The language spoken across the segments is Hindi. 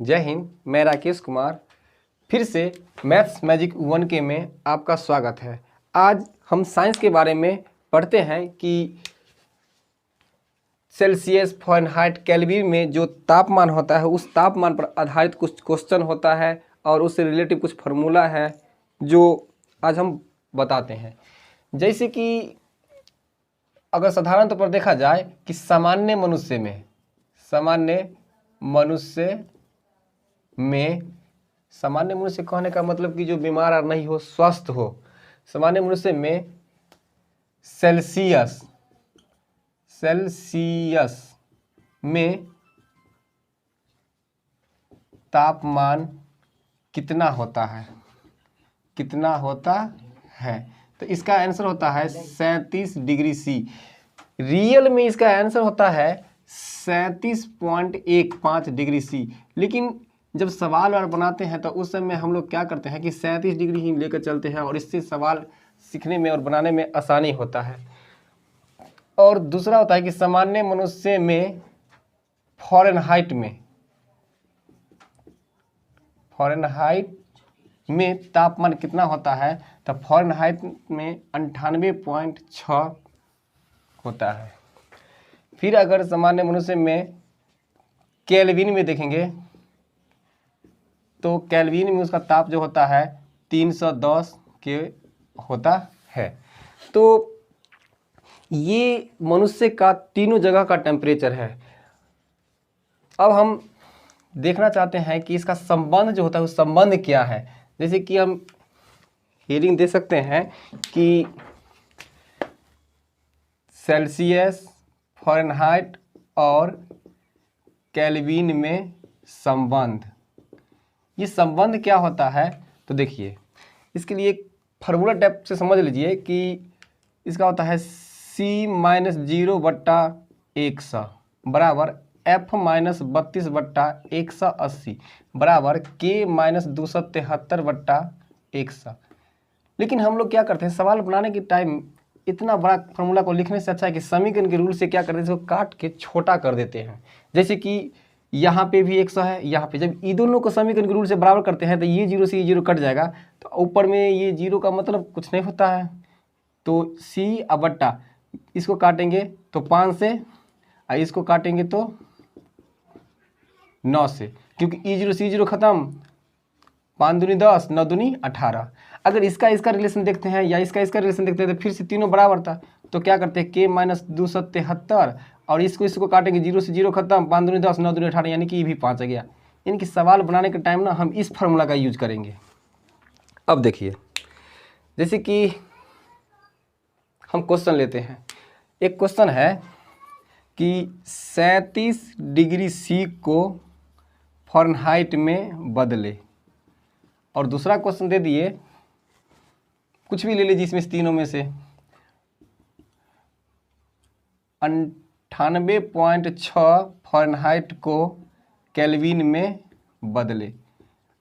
जय हिंद। मैं राकेश कुमार फिर से मैथ्स मैजिक 1K में आपका स्वागत है। आज हम साइंस के बारे में पढ़ते हैं कि सेल्सियस, फ़ारेनहाइट, केल्विन में जो तापमान होता है उस तापमान पर आधारित कुछ क्वेश्चन होता है और उससे रिलेटिव कुछ फार्मूला है जो आज हम बताते हैं। जैसे कि अगर साधारण तौर पर देखा जाए कि सामान्य मनुष्य में सामान्य मनुष्य कहने का मतलब कि जो बीमार और नहीं हो, स्वस्थ हो, सामान्य मनुष्य में सेल्सियस में तापमान कितना होता है तो इसका आंसर होता है 37 डिग्री सी। रियल में इसका आंसर होता है 37.15 डिग्री सी। लेकिन जब सवाल और बनाते हैं तो उस समय हम लोग क्या करते हैं कि 37 डिग्री ही लेकर चलते हैं और इससे सवाल सीखने में और बनाने में आसानी होता है। और दूसरा होता है कि सामान्य मनुष्य में फ़ारेनहाइट में तापमान कितना होता है तो फ़ारेनहाइट में 98.6 होता है। फिर अगर सामान्य मनुष्य में केल्विन में देखेंगे तो केल्विन में उसका ताप जो होता है 310 के होता है। तो ये मनुष्य का तीनों जगह का टेम्परेचर है। अब हम देखना चाहते हैं कि इसका संबंध जो होता है उस संबंध क्या है। जैसे कि हम हेडिंग दे सकते हैं कि सेल्सियस, फ़ारेनहाइट और केल्विन में संबंध। ये संबंध क्या होता है तो देखिए, इसके लिए एक फार्मूला टाइप से समझ लीजिए कि इसका होता है C-0/100 बराबर F-32/180 बराबर K-273/100। लेकिन हम लोग क्या करते हैं, सवाल बनाने के टाइम इतना बड़ा फार्मूला को लिखने से अच्छा है कि समीकरण के रूल से क्या करते हैं, इसको काट के छोटा कर देते हैं। जैसे कि यहाँ पे भी 100 है, यहाँ पे जब ये दोनों को समीकरण के रूल से बराबर करते हैं तो ये 0 से ये 0 कट जाएगा, तो ऊपर में ये 0 का मतलब कुछ नहीं होता है। तो C अब बट्टा इसको काटेंगे तो 5 से और इसको काटेंगे तो 9 से, क्योंकि E0 से E0 खत्म, 5 दूनी 10, 9 दूनी 18। अगर इसका रिलेशन देखते हैं या इसका रिलेशन देखते हैं तो फिर से तीनों बराबर था, तो क्या करते हैं K-273 और इसको काटेंगे, 0 से 0 खत्म, 5 दूनी 10, 9 दूनी 18, यानी कि ये भी 5 आ गया। यानी कि सवाल बनाने के टाइम ना हम इस फार्मूला का यूज करेंगे। अब देखिए, जैसे कि हम क्वेश्चन लेते हैं। एक क्वेश्चन है कि 37 डिग्री सी को फ़ारेनहाइट में बदले, और दूसरा क्वेश्चन दे दिए, कुछ भी ले लीजिए इसमें से तीनों में से, 98.6 फ़ारेनहाइट को केल्विन में बदले।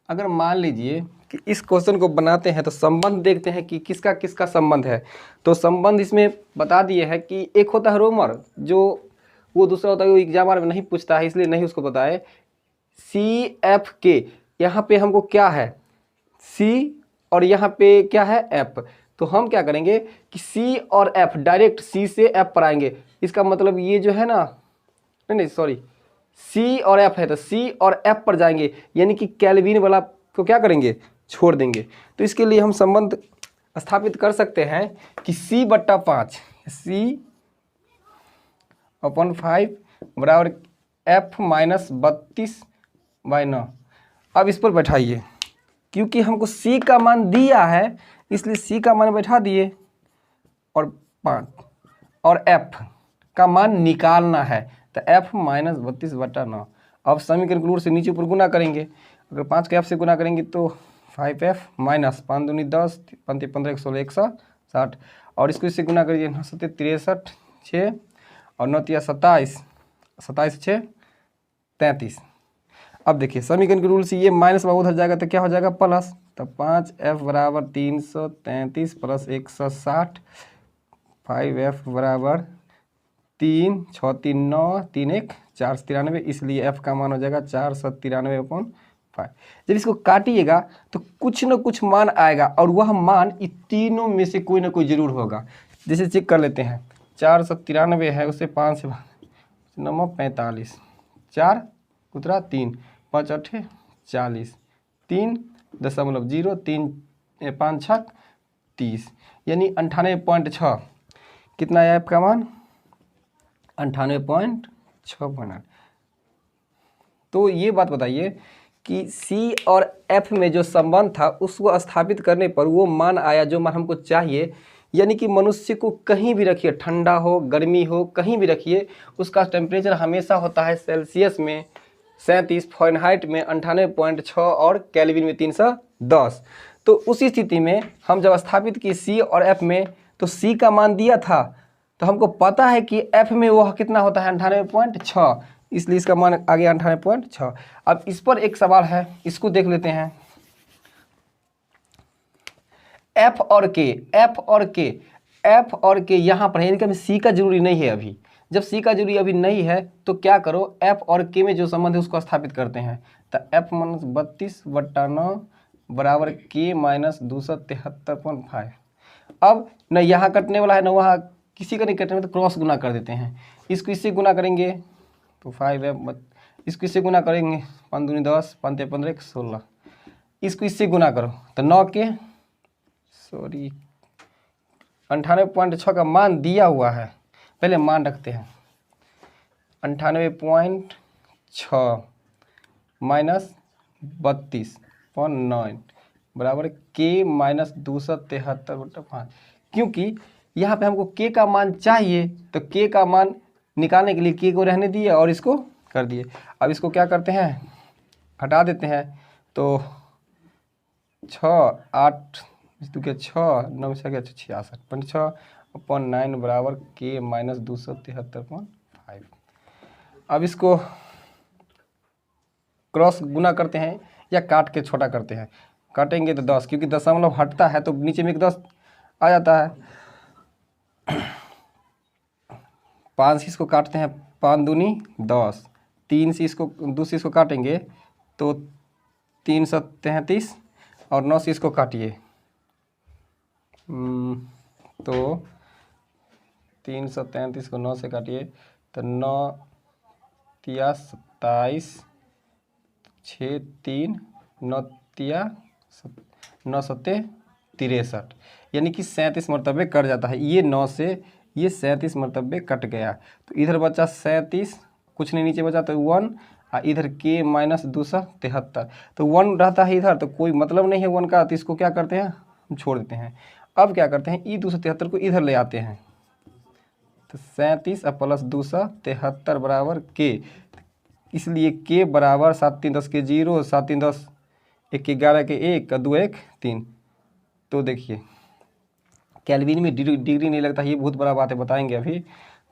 अगर मान लीजिए कि इस क्वेश्चन को बनाते हैं तो संबंध देखते हैं कि किसका किसका संबंध है। तो संबंध इसमें बता दिए है कि एक होता है रोमर, जो वो दूसरा होता है वो एग्जाम में नहीं पूछता है, इसलिए नहीं उसको बताए। CF यहाँ पे हमको क्या है C और यहाँ पे क्या है F, तो हम क्या करेंगे कि C और F डायरेक्ट C से F पर आएंगे। इसका मतलब ये जो है ना, नहीं सॉरी, C और F है तो C और F पर जाएंगे, यानी कि केल्विन वाला को क्या करेंगे, छोड़ देंगे। तो इसके लिए हम संबंध स्थापित कर सकते हैं कि C/5 C/5 बराबर F-32/9। अब इस पर बैठाइए, क्योंकि हमको C का मान दिया है इसलिए C का मान बैठा दिए, और 5 और F का मान निकालना है तो F-32/9। अब समीकरण के रूल से नीचे ऊपर गुना करेंगे। अगर 5 के F से गुना करेंगे तो 5F माइनस 5 दूनी 10, 5 15, 116, 160, और इसको इससे गुना करिए, 9 7 63 6 और 9 3 27, 27 6 33। अब देखिए समीकरण के रूल से ये माइनस में उधर जाएगा तो क्या हो जाएगा, प्लस। तो 5F बराबर 333 प्लस 160, 5F बराबर 3 6 3 9 3 1 493, इसलिए f का मान हो जाएगा 493/5। जब इसको काटिएगा तो कुछ न कुछ मान आएगा और वह मान इन तीनों में से कोई ना कोई जरूर होगा। जैसे चेक कर लेते हैं, 493 है, उसे 5 से 9 45, 4 कुतरा 3, 5 8 40, 3.0 3 5 6 30, यानी 98.6। कितना है आपका मान? 98.6। तो ये बात बताइए कि C और F में जो संबंध था उसको स्थापित करने पर वो मान आया जो मान हमको चाहिए। यानी कि मनुष्य को कहीं भी रखिए, ठंडा हो गर्मी हो कहीं भी रखिए, उसका टेम्परेचर हमेशा होता है सेल्सियस में 37, फ़ारेनहाइट में 98.6 और केल्विन में 310। तो उसी स्थिति में हम जब स्थापित किए C और F में, तो C का मान दिया था तो हमको पता है कि F में वह कितना होता है 98.6, इसलिए इसका मान आ गया 98.6। अब इस पर एक सवाल है, इसको देख लेते हैं। F और K यहाँ पर है, यानी कि C का जरूरी नहीं है अभी। जब C का जरूरी अभी नहीं है तो क्या करो, F और K में जो संबंध है उसको स्थापित करते हैं। तो F - 32/9 बराबर K - 273.5। अब न यहाँ कटने वाला है न वहाँ, किसी का नहीं कटने में, तो क्रॉस गुना कर देते हैं। इसको इससे गुना करेंगे तो 5 है, इसको इससे गुना करेंगे 5 दूनी 10, 5 ते 15 16, इसको इससे गुना करो तो 9 के 98.6 का मान दिया हुआ है, पहले मान रखते हैं। 98.6 माइनस 32.9 बराबर K - 273/5। क्योंकि यहाँ पे हमको K का मान चाहिए तो K का मान निकालने के लिए K को रहने दिए और इसको कर दिए। अब इसको क्या करते हैं, हटा देते हैं, तो 6 8 6 9 6 66.6/9 बराबर K - 273.5। अब इसको क्रॉस गुना करते हैं या काट के छोटा करते हैं। काटेंगे तो 10, क्योंकि दशमलव हटता है तो नीचे में एक 10 आ जाता है। 5 से इसको काटते हैं, 5 दूनी 10, 3 से इसको 2 से इसको काटेंगे तो 333 और 9 से इसको काटिए तो 333 को 9 से काटिए तो 9 तिया 27, 6 3 9 तिया 9 सत्ते 63, यानी कि 37 मरतबे कट जाता है। ये 9 से ये 37 मरतबे कट गया, तो इधर बचा 37, कुछ नहीं नीचे बचा तो 1, और इधर K - 273, तो 1 रहता है इधर, तो कोई मतलब नहीं है 1 का, तो इसको क्या करते हैं, हम छोड़ देते हैं। अब क्या करते हैं, ई 273 को इधर ले आते हैं, तो 37 + 273 बराबर K, इसलिए K बराबर 7 3 10 के 0, 7 3 10 1 के 11 के 1 का 2 1 3। तो देखिए केल्विन में डिग्री नहीं लगता, ये बहुत बड़ा बात है, बताएंगे अभी।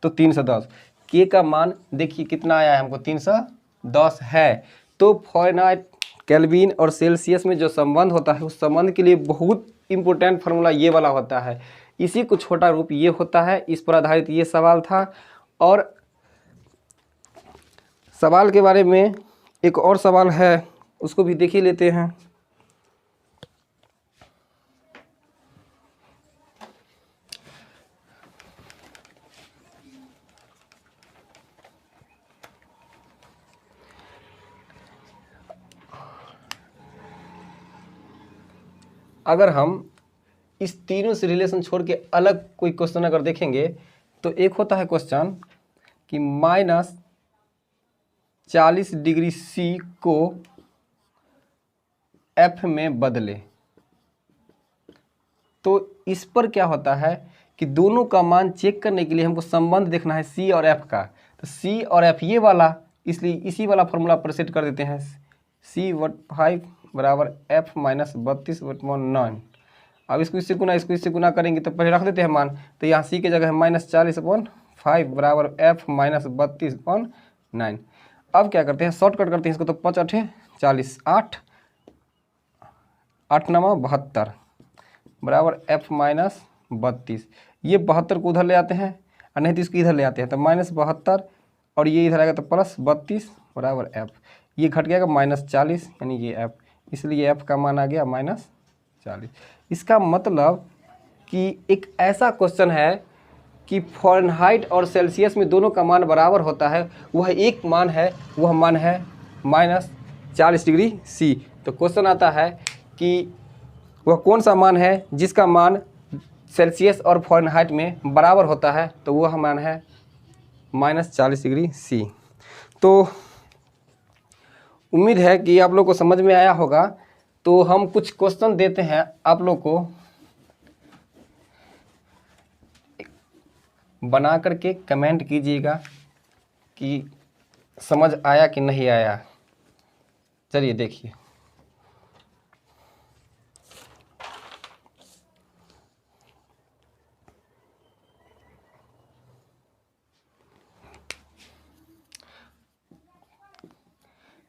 तो 310, K का मान देखिए कितना आया है हमको, 310 है। तो फ़ारेनहाइट, केल्विन और सेल्सियस में जो संबंध होता है उस संबंध के लिए बहुत इंपॉर्टेंट फार्मूला ये वाला होता है। इसी को छोटा रूप ये होता है। इस पर आधारित ये सवाल था। और सवाल के बारे में एक और सवाल है, उसको भी देख ही लेते हैं। अगर हम इस तीनों से रिलेशन छोड़ के अलग कोई क्वेश्चन अगर देखेंगे तो एक होता है क्वेश्चन कि -40 डिग्री C को F में बदले। तो इस पर क्या होता है कि दोनों का मान चेक करने के लिए हमको संबंध देखना है C और F का। तो C और F ये वाला, इसलिए इसी वाला फॉर्मूला पर सेट कर देते हैं। C/5 बराबर F - 32/9। अब इसको इससे गुना करेंगे तो पहले रख देते हैं मान, तो यहाँ C की जगह है -40/5 बराबर F - 32/9। अब क्या करते हैं, शॉर्टकट करते हैं इसको, तो 5 8 40, 8 8 9 72 बराबर F - 32। ये 72 को उधर ले आते हैं, और नहीं तो इसको इधर ले आते हैं तो -72 और ये इधर आएगा तो +32 बराबर f। ये घट गया -40 यानी ये f, इसलिए f का मान आ गया -40। इसका मतलब कि एक ऐसा क्वेश्चन है कि फ़ारेनहाइट और सेल्सियस में दोनों का मान बराबर होता है, वह एक मान है, वह मान है -40 डिग्री C। तो क्वेश्चन आता है कि वह कौन सा मान है जिसका मान सेल्सियस और फ़ारेनहाइट में बराबर होता है, तो वह मान है -40 डिग्री C। तो उम्मीद है कि आप लोग को समझ में आया होगा। तो हम कुछ क्वेश्चन देते हैं आप लोग को, बना करके कमेंट कीजिएगा कि समझ आया कि नहीं आया। चलिए देखिए।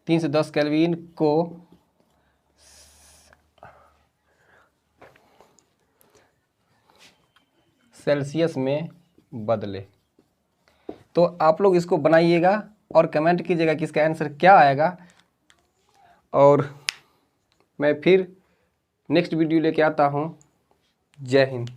तीन से 10 केल्विन को सेल्सियस में बदले। तो आप लोग इसको बनाइएगा और कमेंट कीजिएगा कि इसका आंसर क्या आएगा। और मैं फिर नेक्स्ट वीडियो लेके आता हूँ। जय हिंद।